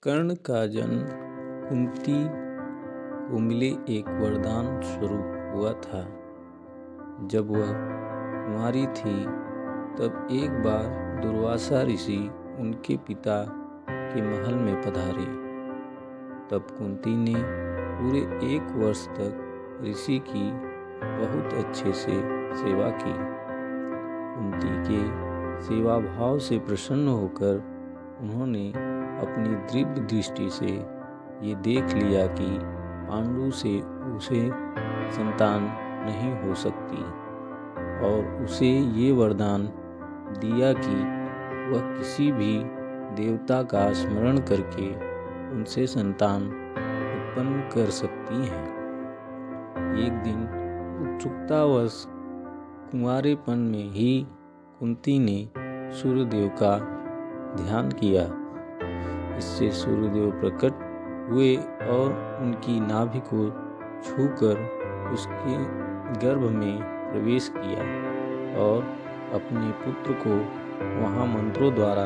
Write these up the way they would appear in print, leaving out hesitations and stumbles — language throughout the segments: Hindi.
कर्ण का जन्म कुंती को मिले एक वरदान स्वरूप हुआ था। जब वह कुंवारी थी तब एक बार दुर्वासा ऋषि उनके पिता के महल में पधारे। तब कुंती ने पूरे 1 वर्ष तक ऋषि की बहुत अच्छे से सेवा की। कुंती के सेवा भाव से प्रसन्न होकर उन्होंने अपनी दिव्य दृष्टि से ये देख लिया कि पांडु से उसे संतान नहीं हो सकती और उसे ये वरदान दिया कि वह किसी भी देवता का स्मरण करके उनसे संतान उत्पन्न कर सकती हैं। एक दिन उत्सुकतावश कुंवारेपन में ही कुंती ने सूर्यदेव का ध्यान किया। इससे सूर्यदेव प्रकट हुए और उनकी नाभि को छूकर उसके गर्भ में प्रवेश किया और अपने पुत्र को वहां मंत्रों द्वारा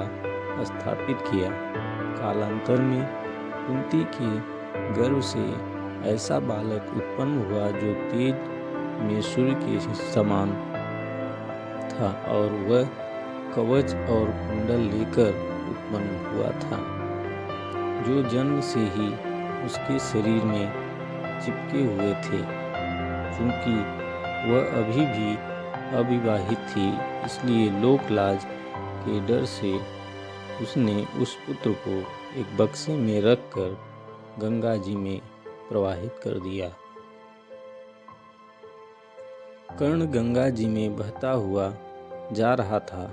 स्थापित किया। कालांतर में कुंती के गर्भ से ऐसा बालक उत्पन्न हुआ जो तेज में सूर्य के समान था और वह कवच और कुंडल लेकर उत्पन्न हुआ था, जो जन्म से ही उसके शरीर में चिपके हुए थे। चूंकि वह अभी भी अविवाहित थी, इसलिए लोकलाज के डर से उसने उस पुत्र को एक बक्से में रखकर गंगा जी में प्रवाहित कर दिया। कर्ण गंगा जी में बहता हुआ जा रहा था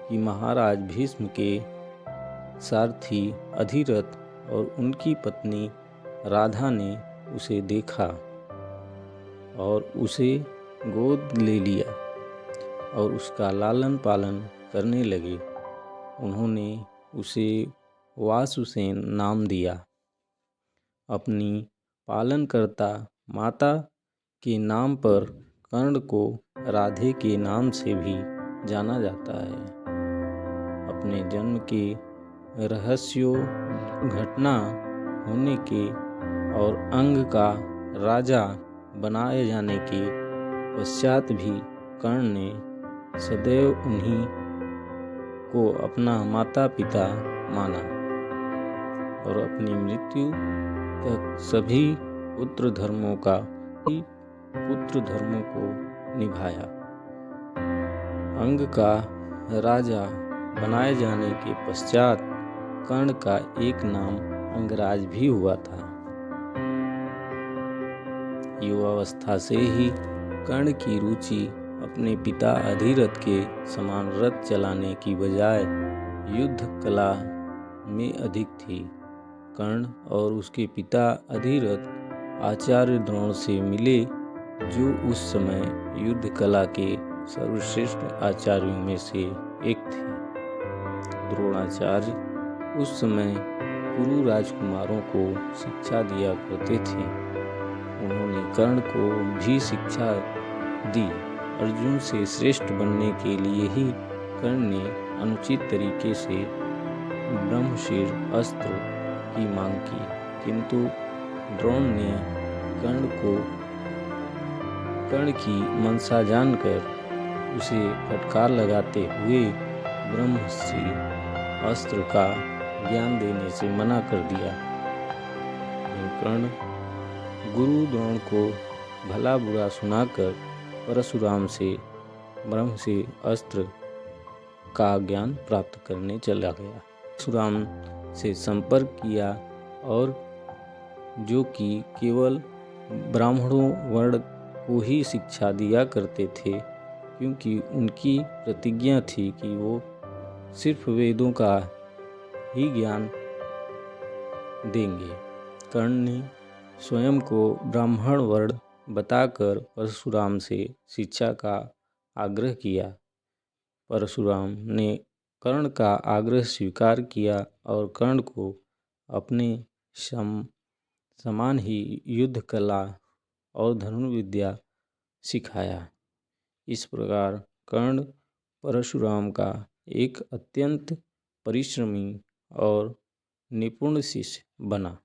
कि महाराज भीष्म के सारथी अधिरथ और उनकी पत्नी राधा ने उसे देखा और उसे गोद ले लिया और उसका लालन पालन करने लगे। उन्होंने उसे वासुसेन नाम दिया। अपनी पालनकर्ता माता के नाम पर कर्ण को राधे के नाम से भी जाना जाता है। अपने जन्म के रहस्यों, घटना होने के और अंग का राजा बनाए जाने के पश्चात भी कर्ण ने सदैव उन्हीं को अपना माता पिता माना और अपनी मृत्यु तक सभी पुत्र धर्मों को निभाया। अंग का राजा बनाए जाने के पश्चात कर्ण का एक नाम अंगराज भी हुआ था। युवावस्था से ही कर्ण की रुचि अपने पिता अधिरथ के समान रथ चलाने की बजाय युद्ध कला में अधिक थी। कर्ण और उसके पिता अधिरथ आचार्य द्रोण से मिले, जो उस समय युद्ध कला के सर्वश्रेष्ठ आचार्यों में से एक थे। द्रोणाचार्य उस समय कुरु राजकुमारों को शिक्षा दिया करते थे। उन्होंने कर्ण को भी शिक्षा दी। अर्जुन से श्रेष्ठ बनने के लिए ही कर्ण ने अनुचित तरीके से ब्रह्मशिर अस्त्र की मांग की, किंतु द्रोण ने कर्ण की मनसा जानकर उसे फटकार लगाते हुए ब्रह्मशिर अस्त्र का ज्ञान देने से मना कर दिया। कर्ण गुरु द्रोण को भला बुरा सुनाकर परशुराम से ब्रह्मशिर अस्त्र का ज्ञान प्राप्त करने चला गया। परशुराम से संपर्क किया और जो कि केवल ब्राह्मणों वर्ण को ही शिक्षा दिया करते थे, क्योंकि उनकी प्रतिज्ञा थी कि वो सिर्फ वेदों का ही ज्ञान देंगे। कर्ण ने स्वयं को ब्राह्मण वर्ण बताकर परशुराम से शिक्षा का आग्रह किया। परशुराम ने कर्ण का आग्रह स्वीकार किया और कर्ण को अपने समान ही युद्ध कला और धनुर्विद्या सिखाया। इस प्रकार कर्ण परशुराम का एक अत्यंत परिश्रमी और निपुण शिष्य बना।